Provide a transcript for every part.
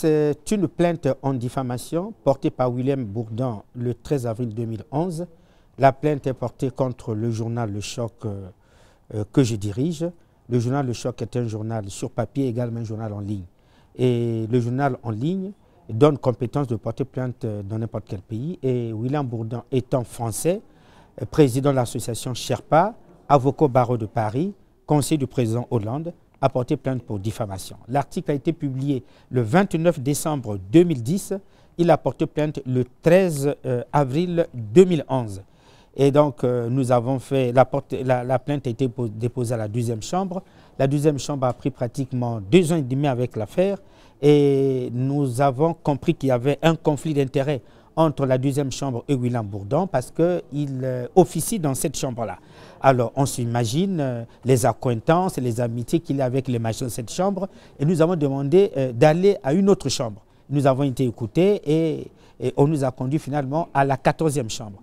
c'est une plainte en diffamation portée par William Bourdon le 13 avril 2011. La plainte est portée contre le journal Le Choc que je dirige. Le journal Le Choc est un journal sur papier, également un journal en ligne. Et le journal en ligne donne compétence de porter plainte dans n'importe quel pays. Et William Bourdon étant français, président de l'association Sherpa, avocat au barreau de Paris, conseiller du président Hollande, a porté plainte pour diffamation. L'article a été publié le 29 décembre 2010. Il a porté plainte le 13 avril 2011. Et donc, nous avons fait, la plainte a été déposée à la 12e chambre. La 12e chambre a pris pratiquement 2 ans et demi avec l'affaire. Et nous avons compris qu'il y avait un conflit d'intérêts entre la 12e chambre et William Bourdon parce qu'il officie dans cette chambre-là. Alors, on s'imagine les accointances et les amitiés qu'il a avec les magistrats de cette chambre. Et nous avons demandé d'aller à une autre chambre. Nous avons été écoutés et on nous a conduit finalement à la 14e chambre.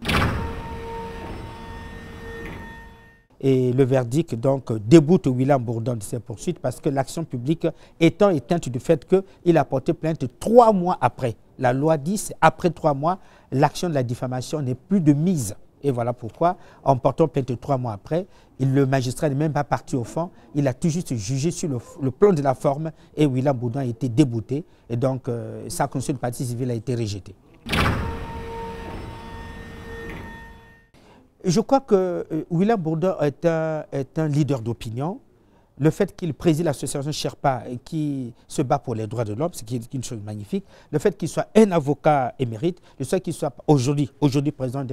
Et le verdict donc déboute William Bourdon de ses poursuites parce que l'action publique étant éteinte du fait qu'il a porté plainte 3 mois après. La loi dit qu'après 3 mois, l'action de la diffamation n'est plus de mise. Et voilà pourquoi, en portant plainte 3 mois après, le magistrat n'est même pas parti au fond. Il a tout juste jugé sur le plan de la forme et William Bourdon a été débouté. Et donc, sa constitution de partie civile a été rejetée. Je crois que William Bourdon est un leader d'opinion. Le fait qu'il préside l'association Sherpa et qui se bat pour les droits de l'homme, c'est une chose magnifique. Le fait qu'il soit un avocat émérite, le fait qu'il soit aujourd'hui président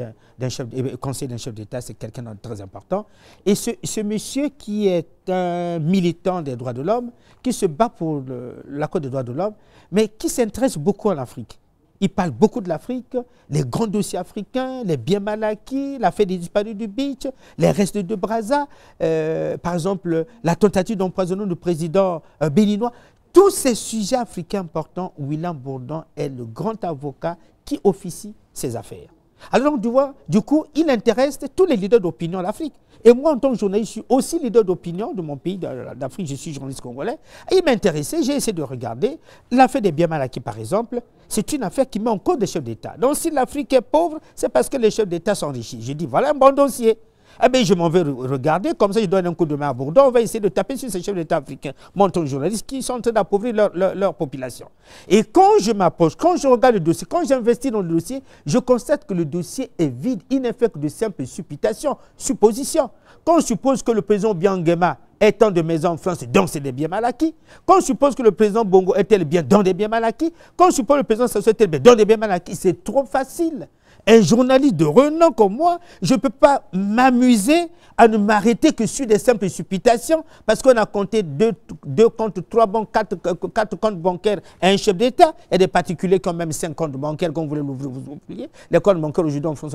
conseiller d'un chef d'État, c'est quelqu'un de très important. Et ce monsieur qui est un militant des droits de l'homme, qui se bat pour l'accord des droits de l'homme, mais qui s'intéresse beaucoup en Afrique. Il parle beaucoup de l'Afrique, les grands dossiers africains, les biens mal acquis, l'affaire des disparus du Beach, les restes de Brazza, par exemple la tentative d'empoisonnement du président béninois. Tous ces sujets africains importants, William Bourdon est le grand avocat qui officie ces affaires. Alors du coup, il intéresse tous les leaders d'opinion d'Afrique. Et moi, en tant que journaliste, je suis aussi leader d'opinion de mon pays d'Afrique, je suis journaliste congolais. Et il m'intéressait, j'ai essayé de regarder. L'affaire des biens mal acquis, par exemple, c'est une affaire qui met en cause des chefs d'État. Donc si l'Afrique est pauvre, c'est parce que les chefs d'État s'enrichissent. J'ai dit, voilà un bon dossier. Eh bien, je m'en vais regarder, comme ça je donne un coup de main à Bourdon, on va essayer de taper sur ces chefs d'État africains, moi en tant que journaliste, qui sont en train d'appauvrir leur population. Et quand je m'approche, quand je regarde le dossier, quand j'investis dans le dossier, je constate que le dossier est vide, il n'est fait que de simples supputations, suppositions. Quand on suppose que le président Biangema est un de maisons en France, donc c'est des biens mal acquis. Quand on suppose que le président Bongo est tel bien dans des biens mal acquis, quand on suppose que le président Sassou est tel bien dans des biens mal acquis, c'est trop facile. Un journaliste de renom comme moi, je ne peux pas m'amuser à ne m'arrêter que sur des simples supputations parce qu'on a compté 2 comptes, 3 banques, 4 comptes bancaires à un chef d'État et des particuliers qui ont même 5 comptes bancaires, comme vous voulez l'ouvrir, vous oubliez. Les comptes bancaires aujourd'hui en France,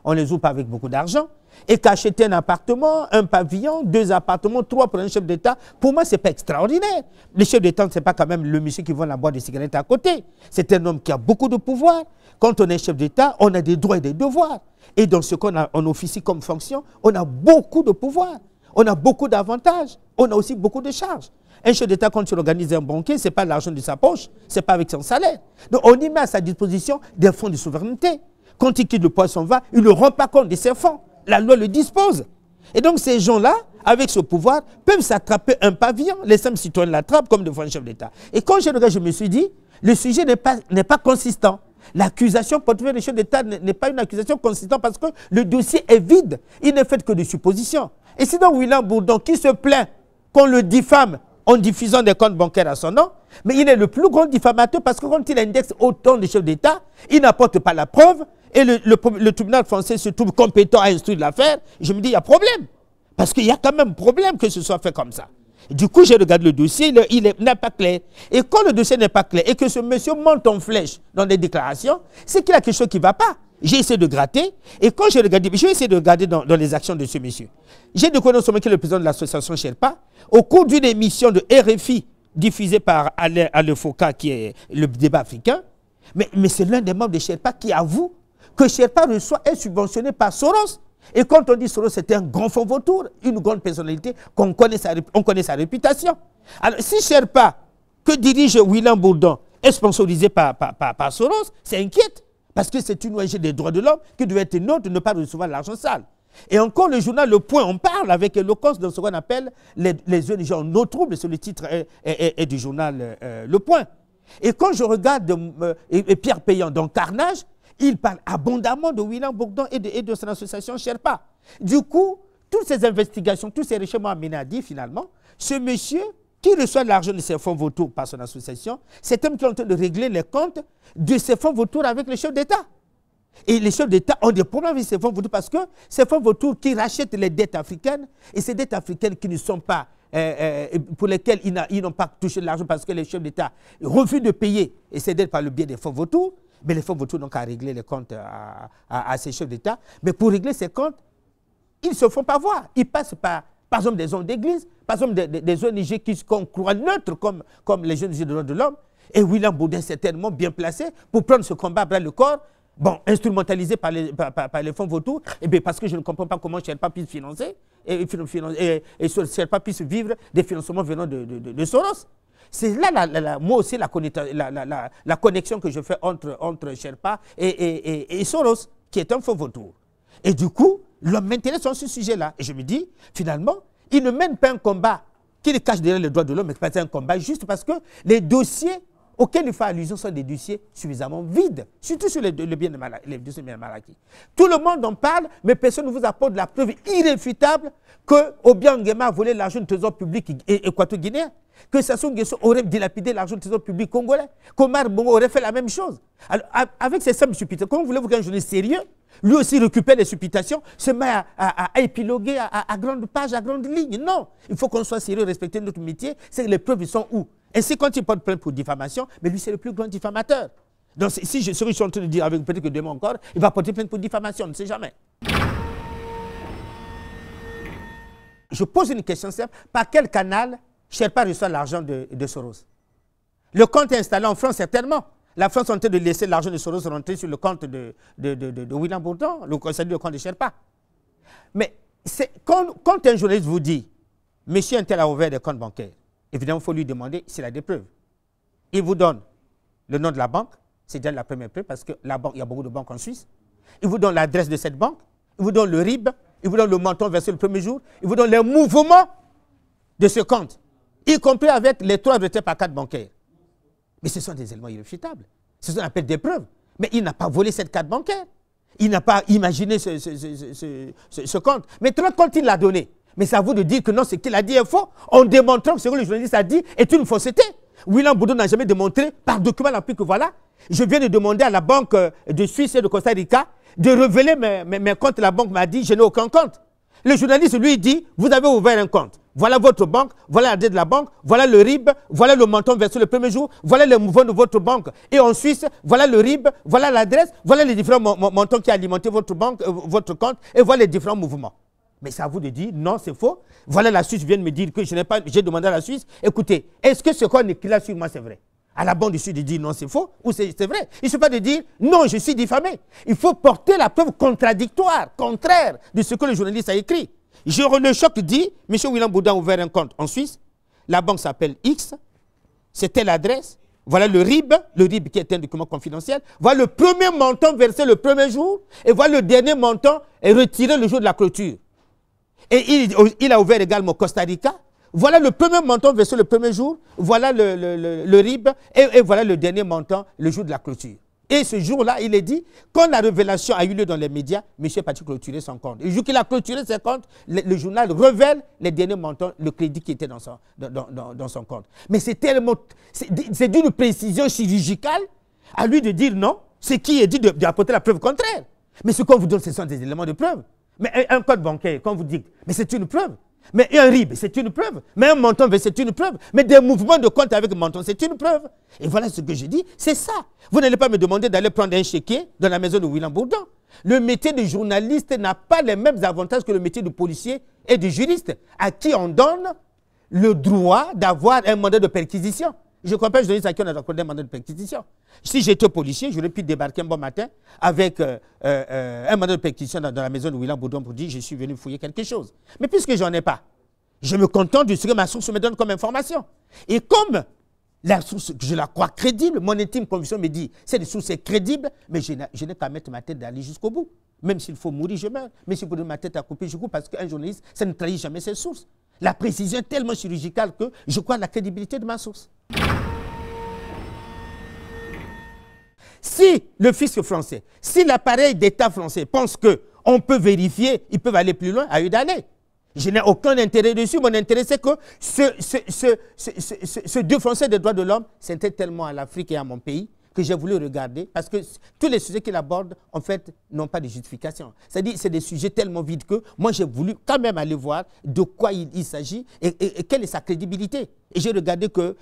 on les ouvre avec beaucoup d'argent. Et qu'acheter un appartement, un pavillon, 2 appartements, 3 pour un chef d'État, pour moi, ce n'est pas extraordinaire. Le chef d'État, ce n'est pas quand même le monsieur qui vend la boîte de cigarettes à côté. C'est un homme qui a beaucoup de pouvoir. Quand on est chef d'État, on a des droits et des devoirs. Et dans ce qu'on officie comme fonction, on a beaucoup de pouvoir. On a beaucoup d'avantages. On a aussi beaucoup de charges. Un chef d'État, quand il organise un banquet, ce n'est pas l'argent de sa poche, ce n'est pas avec son salaire. Donc on y met à sa disposition des fonds de souveraineté. Quand il quitte le poisson va, il ne rend pas compte de ses fonds. La loi le dispose. Et donc ces gens-là, avec ce pouvoir, peuvent s'attraper un pavillon. Les simples citoyens l'attrapent comme devant un chef d'État. Et quand je regarde, je me suis dit, le sujet n'est pas consistant. L'accusation portée vers le chef d'État n'est pas une accusation consistante parce que le dossier est vide. Il n'est fait que de suppositions. Et c'est donc William Bourdon qui se plaint qu'on le diffame en diffusant des comptes bancaires à son nom, mais il est le plus grand diffamateur parce que quand il indexe autant de chefs d'État, il n'apporte pas la preuve et le tribunal français se trouve compétent à instruire l'affaire. Je me dis, il y a problème. Parce qu'il y a quand même problème que ce soit fait comme ça. Du coup, j'ai regardé le dossier, il n'est pas clair. Et quand le dossier n'est pas clair et que ce monsieur monte en flèche dans des déclarations, c'est qu'il y a quelque chose qui ne va pas. J'ai essayé de gratter. Et quand j'ai regardé, j'ai essayé de regarder dans les actions de ce monsieur. J'ai découvert ce monsieur qui est le président de l'association Sherpa. Au cours d'une émission de RFI diffusée par Alain Foucault, qui est le débat africain, mais c'est l'un des membres de Sherpa qui avoue que Sherpa est subventionné par Soros. Et quand on dit Soros, c'était un grand fond vautour, une grande personnalité, on connaît sa réputation. Alors, si Sherpa, que dirige William Bourdon, est sponsorisée par Soros, c'est inquiète. Parce que c'est une ONG des droits de l'homme qui devait être neutre, ne pas recevoir de l'argent sale. Et encore le journal Le Point, on parle avec éloquence de ce qu'on appelle les ONG en eau trouble, sur le titre est du journal Le Point. Et quand je regarde Pierre Payan dans Carnage, il parle abondamment de William Bourdon et de son association Sherpa. Du coup, toutes ces investigations, tous ces recherches m'ont amené à dire finalement, ce monsieur qui reçoit l'argent de ses fonds vautours par son association, c'est un qui est en train de régler les comptes de ses fonds vautours avec les chefs d'État. Et les chefs d'État ont des problèmes avec ces fonds vautours parce que ces fonds vautours qui rachètent les dettes africaines, et ces dettes africaines qui ne sont pas, pour lesquelles ils n'ont pas touché de l'argent parce que les chefs d'État refusent de payer et ces dettes par le biais des fonds vautours, mais les fonds vautours n'ont qu'à régler les comptes à ces chefs d'État. Mais pour régler ces comptes, ils ne se font pas voir. Ils passent par exemple, des hommes d'église, par exemple, des ONG qu'on croit neutres comme les jeunes des droits de l'homme. Et William Bourdin est certainement bien placé pour prendre ce combat à bras le corps, bon, instrumentalisé par les fonds vautours, et bien parce que je ne comprends pas comment Sherpa puisse financer, et Sherpa puisse vivre des financements venant de Soros. C'est là, moi aussi, la connexion que je fais entre Sherpa et Soros, qui est un fonds vautour. Et du coup, l'homme m'intéresse sur ce sujet-là. Et je me dis, finalement, il ne mène pas un combat qui le cache derrière les droits de l'homme, mais c'est un combat juste parce que les dossiers auxquels il fait allusion sont des dossiers suffisamment vides, surtout sur les dossiers de bien mal acquis. Tout le monde en parle, mais personne ne vous apporte la preuve irréfutable que Obiang Nguema a volé l'argent du trésor public équato-guinéen, que Sassou Nguesso aurait dilapidé l'argent du trésor public congolais, qu'Omar Bongo aurait fait la même chose. Alors, avec ces simples supputations, comment voulez-vous qu'un journaliste sérieux, lui aussi récupère les supputations, se met à épiloguer à grandes pages, à grandes lignes? Non, il faut qu'on soit sérieux, respecter notre métier, c'est que les preuves sont où? Ainsi, quand il porte plainte pour diffamation, mais lui, c'est le plus grand diffamateur. Donc, ce que je suis en train de dire, avec peut-être que demain encore, il va porter plainte pour diffamation, on ne sait jamais. Je pose une question simple. Par quel canal Sherpa reçoit l'argent de Soros? Le compte est installé en France, certainement. La France est en train de laisser l'argent de Soros rentrer sur le compte de William Bourdon, le compte de Sherpa. Mais quand un journaliste vous dit, monsieur un tel a ouvert des comptes bancaires, évidemment, il faut lui demander s'il a des preuves. Il vous donne le nom de la banque, c'est déjà la première preuve parce que la banque, il y a beaucoup de banques en Suisse. Il vous donne l'adresse de cette banque, il vous donne le RIB, il vous donne le montant versé le premier jour, il vous donne les mouvements de ce compte, y compris avec les 3 retraits par carte bancaire. Mais ce sont des éléments irréfutables. C'est ce qu'on appelle des preuves. Mais il n'a pas volé cette carte bancaire. Il n'a pas imaginé ce compte. Maintenant, quand il l'a donné, mais c'est à vous de dire que non, ce qu'il a dit est faux, en démontrant que ce que le journaliste a dit est une fausseté. William Bourdon n'a jamais démontré par document l'appui que voilà, je viens de demander à la banque de Suisse et de Costa Rica de révéler mes comptes. La banque m'a dit, je n'ai aucun compte. Le journaliste lui dit, vous avez ouvert un compte. Voilà votre banque, voilà la dette de la banque, voilà le RIB, voilà le montant versé le premier jour, voilà les mouvements de votre banque. Et en Suisse, voilà le RIB, voilà l'adresse, voilà les différents montants qui alimentent votre banque, votre compte, et voilà les différents mouvements. Mais c'est à vous de dire, non, c'est faux. Voilà, la Suisse vient de me dire que je n'ai pas, j'ai demandé à la Suisse, écoutez, est-ce que ce qu'on écrit là sur moi, c'est vrai? À la banque du Sud de dire non, c'est faux, ou c'est vrai. Il ne suffit pas de dire non, je suis diffamé. Il faut porter la preuve contradictoire, contraire de ce que le journaliste a écrit. Le Choc dit, M. William Bourdon a ouvert un compte en Suisse, la banque s'appelle X, c'est telle adresse, voilà le RIB qui est un document confidentiel, voilà le premier montant versé le premier jour, et voilà le dernier montant retiré le jour de la clôture. Et il a ouvert également Costa Rica, voilà le premier montant versé le premier jour, voilà le RIB, et voilà le dernier montant le jour de la clôture. Et ce jour-là, il est dit, quand la révélation a eu lieu dans les médias, M. est parti clôturer son compte. Et le jour qu'il a clôturé ses comptes, le journal révèle les derniers montants, le crédit qui était dans son compte. Mais c'est tellement, c'est d'une précision chirurgicale à lui de dire non, c'est qui est dit d'apporter la preuve contraire. Mais ce qu'on vous donne, ce sont des éléments de preuve. Mais un code bancaire, quand vous dites, mais c'est une preuve. Mais un RIB, c'est une preuve. Mais un montant, c'est une preuve. Mais des mouvements de compte avec un montant, c'est une preuve. Et voilà ce que je dis, c'est ça. Vous n'allez pas me demander d'aller prendre un chéquier dans la maison de William Bourdon. Le métier de journaliste n'a pas les mêmes avantages que le métier de policier et de juriste, à qui on donne le droit d'avoir un mandat de perquisition. Je ne crois pas un journaliste à qui on a accordé un mandat de perquisition. Si j'étais policier, j'aurais pu débarquer un bon matin avec un mandat de perquisition dans la maison de William Bourdon pour dire je suis venu fouiller quelque chose. Mais puisque je n'en ai pas, je me contente de ce que ma source me donne comme information. Et comme La source, je la crois crédible. Mon intime conviction me dit, cette source est crédible, mais je n'ai qu'à mettre ma tête d'aller jusqu'au bout. Même s'il faut mourir, je meurs. Mais si vous donnez ma tête à couper, je coupe, parce qu'un journaliste, ça ne trahit jamais ses sources. La précision est tellement chirurgicale que je crois à la crédibilité de ma source. Si le fisc français, si l'appareil d'État français pense qu'on peut vérifier, ils peuvent aller plus loin, à eux d'aller. Je n'ai aucun intérêt dessus. Mon intérêt, c'est que ce défenseur des droits de l'homme s'intéresse tellement à l'Afrique et à mon pays que j'ai voulu regarder, parce que tous les sujets qu'il aborde, en fait, n'ont pas de justification. C'est-à-dire, c'est des sujets tellement vides que moi, j'ai voulu quand même aller voir de quoi il s'agit et quelle est sa crédibilité. Et j'ai regardé que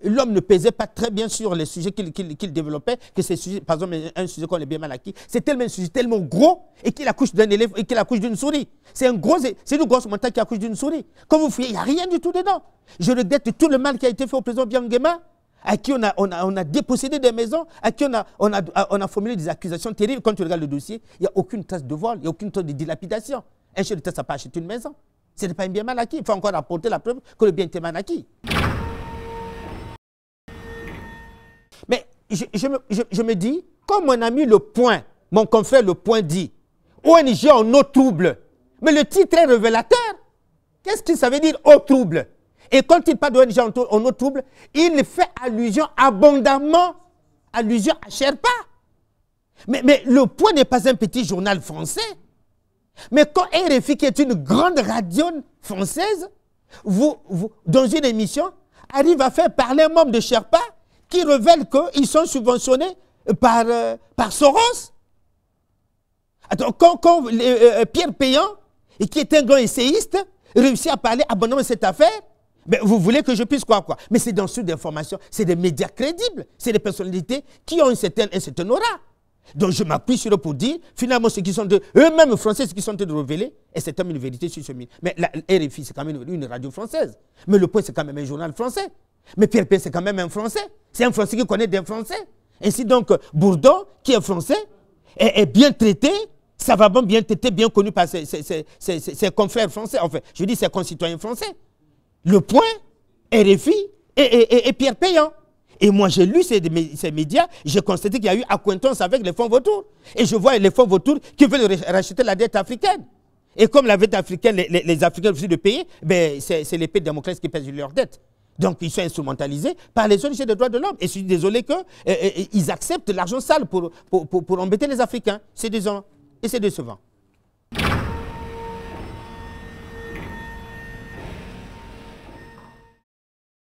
l'homme ne pesait pas très bien sur les sujets qu'il développait, que ces sujets, par exemple, un sujet qu'on est bien mal acquis, c'est tellement un sujet tellement gros et qu'il accouche d'un élève et qu'il accouche d'une souris. C'est une grosse montagne qui accouche d'une souris. Quand vous fouillez, il n'y a rien du tout dedans. Je regrette tout le mal qui a été fait au président Biangema, à qui on a dépossédé des maisons, à qui on a formulé des accusations terribles. Quand tu regardes le dossier, il n'y a aucune trace de vol, il n'y a aucune trace de dilapidation. Un chef d'État, ça n'a pas acheté une maison. Ce n'est pas un bien mal acquis. Il faut encore apporter la preuve que le bien était mal acquis. Mais je me dis, comme mon ami Le Point, mon confrère Le Point dit, ONG en eau trouble. Mais le titre est révélateur. Qu'est-ce que ça veut dire eau trouble? Et quand il parle d'ONG en eau trouble, il fait abondamment allusion à Sherpa. Mais Le Point n'est pas un petit journal français. Mais quand RFI, qui est une grande radio française, dans une émission, arrive à faire parler un membre de Sherpa qui révèle qu'ils sont subventionnés par Soros. Attends, quand Pierre Péan, qui est un grand essayiste, réussit à parler abondamment de cette affaire, ben, vous voulez que je puisse croire quoi? Mais c'est dans ce d'information, c'est des médias crédibles, c'est des personnalités qui ont un certain aura. Donc je m'appuie sur eux pour dire, finalement, ceux qui sont eux-mêmes français, ceux qui sont de révéler, et c'est comme une vérité sur ce milieu. Mais la RFI, c'est quand même une radio française. Mais Le Point, c'est quand même un journal français. Mais Pierre Péan, c'est quand même un Français. C'est un Français qui connaît des Français. Ainsi donc, Bourdon, qui est français, est bien traité, savamment bien traité, bien connu par ses confrères français, enfin, je dis ses concitoyens français. Le Point, RFI et Pierre Péan. Et moi, j'ai lu ces médias, j'ai constaté qu'il y a eu accointance avec les fonds vautours. Et je vois les fonds vautours qui veulent racheter la dette africaine. Et comme la dette africaine, les Africains refusent de payer, ben, c'est l'épée de Damoclès qui pèse sur leur dette. Donc, ils sont instrumentalisés par les ONG des droits de l'homme. Et je suis désolé qu'ils acceptent l'argent sale pour embêter les Africains. C'est décevant. Et c'est décevant.